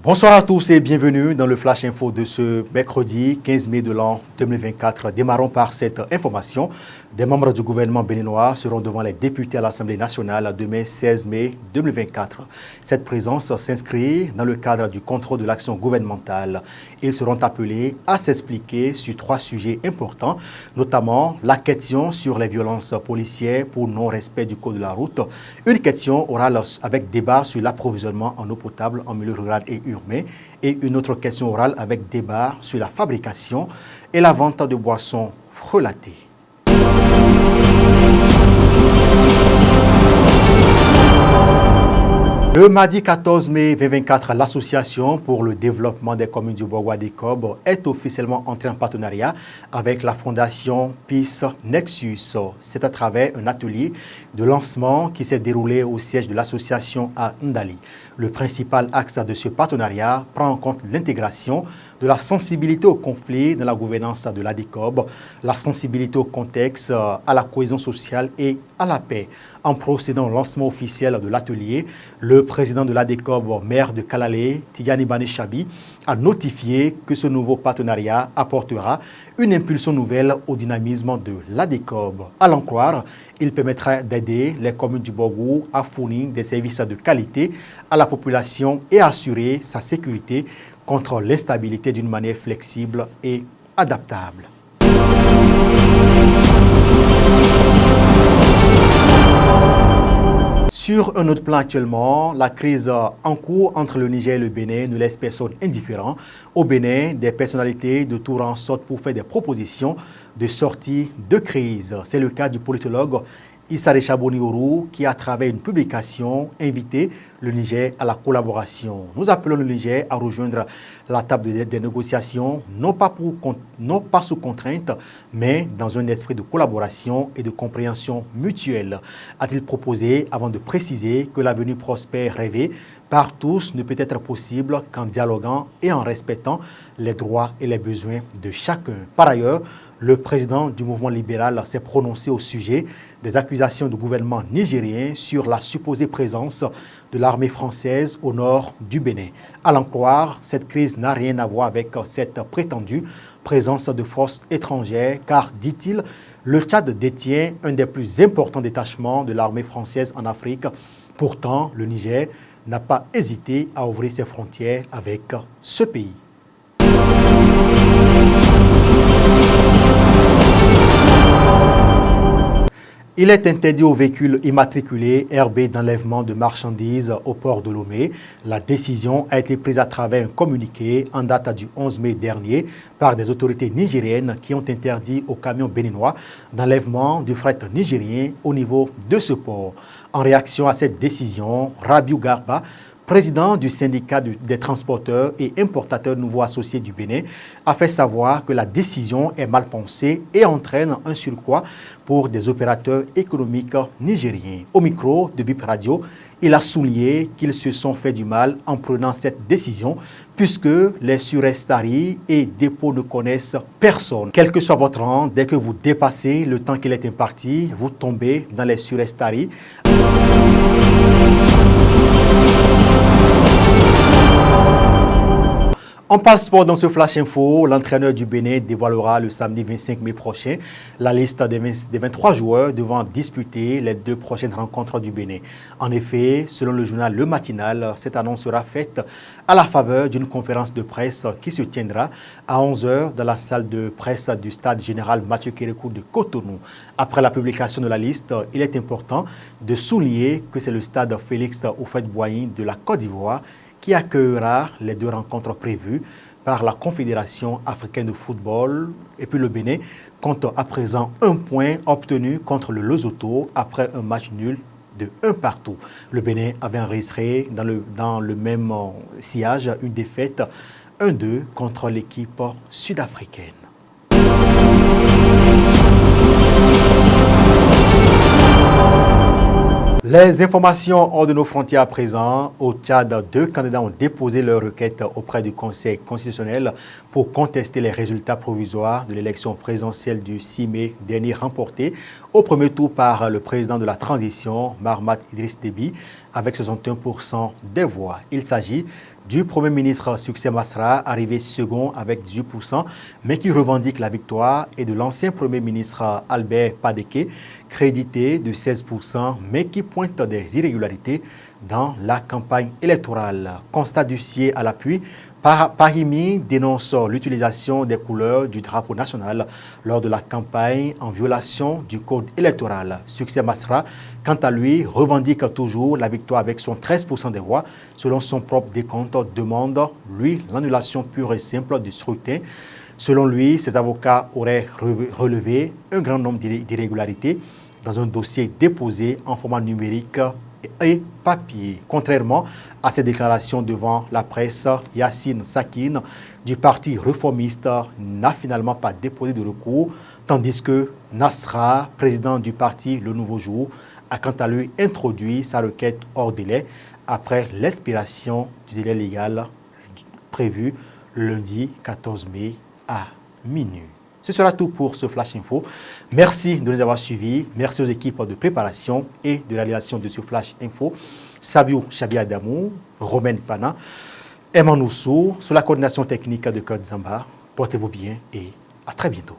Bonsoir à tous et bienvenue dans le Flash Info de ce mercredi 15 mai de l'an 2024. Démarrons par cette information. Des membres du gouvernement béninois seront devant les députés à l'Assemblée nationale demain 16 mai 2024. Cette présence s'inscrit dans le cadre du contrôle de l'action gouvernementale. Ils seront appelés à s'expliquer sur 3 sujets importants, notamment la question sur les violences policières pour non-respect du code de la route, une question orale avec débat sur l'approvisionnement en eau potable en milieu rural et urbain, et une autre question orale avec débat sur la fabrication et la vente de boissons frelatées. Le mardi 14 mai 2024, l'Association pour le développement des communes du Borgo-Adécob est officiellement entrée en partenariat avec la Fondation Peace Nexus. C'est à travers un atelier de lancement qui s'est déroulé au siège de l'association à Ndali. Le principal axe de ce partenariat prend en compte l'intégration de la sensibilité au conflit dans la gouvernance de l'Adécob, la sensibilité au contexte, à la cohésion sociale et à la paix. En procédant au lancement officiel de l'atelier, le président de l'Adécob, maire de Kalalé, Tidjani Bane Chabi, a notifié que ce nouveau partenariat apportera une impulsion nouvelle au dynamisme de l'Adécob. À l'en croire, il permettra d'aider les communes du Borgo à fournir des services de qualité à la population et à assurer sa sécurité contre l'instabilité d'une manière flexible et adaptable. Sur un autre plan actuellement, la crise en cours entre le Niger et le Bénin ne laisse personne indifférent. Au Bénin, des personnalités de tout rang sortent pour faire des propositions de sortie de crise. C'est le cas du politologue Issa Rechaboni-Ourou qui, à travers une publication, invité le Niger à la collaboration. Nous appelons le Niger à rejoindre la table des négociations, non pas sous contrainte, mais dans un esprit de collaboration et de compréhension mutuelle. A-t-il proposé avant de préciser que l'avenir prospère rêvé par tous ne peut être possible qu'en dialoguant et en respectant les droits et les besoins de chacun. Par ailleurs, le président du mouvement libéral s'est prononcé au sujet des accusations du gouvernement nigérien sur la supposée présence de l'armée française au nord du Bénin. À l'en croire, cette crise n'a rien à voir avec cette prétendue présence de forces étrangères, car, dit-il, le Tchad détient un des plus importants détachements de l'armée française en Afrique. Pourtant, le Niger n'a pas hésité à ouvrir ses frontières avec ce pays. Il est interdit aux véhicules immatriculés RB d'enlèvement de marchandises au port de Lomé. La décision a été prise à travers un communiqué en date du 11 mai dernier par des autorités nigériennes qui ont interdit aux camions béninois d'enlèvement du fret nigérien au niveau de ce port. En réaction à cette décision, Rabiou Garba, président du syndicat des transporteurs et importateurs nouveaux associés du Bénin, a fait savoir que la décision est mal pensée et entraîne un surcroît pour des opérateurs économiques nigériens. Au micro de BIP Radio, il a souligné qu'ils se sont fait du mal en prenant cette décision puisque les surestaries et dépôts ne connaissent personne. Quel que soit votre rang, dès que vous dépassez le temps qu'il est imparti, vous tombez dans les surestaries. On parle sport dans ce Flash Info. L'entraîneur du Bénin dévoilera le samedi 25 mai prochain la liste des 23 joueurs devant disputer les 2 prochaines rencontres du Bénin. En effet, selon le journal Le Matinal, cette annonce sera faite à la faveur d'une conférence de presse qui se tiendra à 11 h dans la salle de presse du stade général Mathieu Kérékou de Cotonou. Après la publication de la liste, il est important de souligner que c'est le stade Félix Houphouët-Boigny de la Côte d'Ivoire qui accueillera les 2 rencontres prévues par la Confédération africaine de football. Et puis le Bénin compte à présent 1 point obtenu contre le Lesotho après un match nul de 1-1. Le Bénin avait enregistré dans le même sillage une défaite 1-2 contre l'équipe sud-africaine. Les informations hors de nos frontières à présent. Au Tchad, 2 candidats ont déposé leur requête auprès du Conseil constitutionnel pour contester les résultats provisoires de l'élection présidentielle du 6 mai dernier remportée au premier tour par le président de la transition, Mahamat Idriss Déby, avec 61% des voix. Il s'agit du Premier ministre Succès Masra, arrivé second avec 18%, mais qui revendique la victoire, et de l'ancien Premier ministre Albert Padeke, crédité de 16%, mais qui pointe des irrégularités dans la campagne électorale. Constat du CIE à l'appui, Pahimi dénonce l'utilisation des couleurs du drapeau national lors de la campagne en violation du code électoral. Succès Masra, quant à lui, revendique toujours la victoire avec son 13% des voix. Selon son propre décompte, demande, lui, l'annulation pure et simple du scrutin. Selon lui, ses avocats auraient relevé un grand nombre d'irrégularités dans un dossier déposé en format numérique et papier. Contrairement à ses déclarations devant la presse, Yassine Sakine du Parti réformiste n'a finalement pas déposé de recours, tandis que Nasra, président du parti Le Nouveau Jour, a quant à lui introduit sa requête hors délai après l'expiration du délai légal prévu lundi 14 mai à minuit. Ce sera tout pour ce Flash Info. Merci de nous avoir suivis. Merci aux équipes de préparation et de réalisation de ce Flash Info. Sabiou Chabia Damou, Romaine Pana, Emmanuel Oussou, sous la coordination technique de Code Zamba. Portez-vous bien et à très bientôt.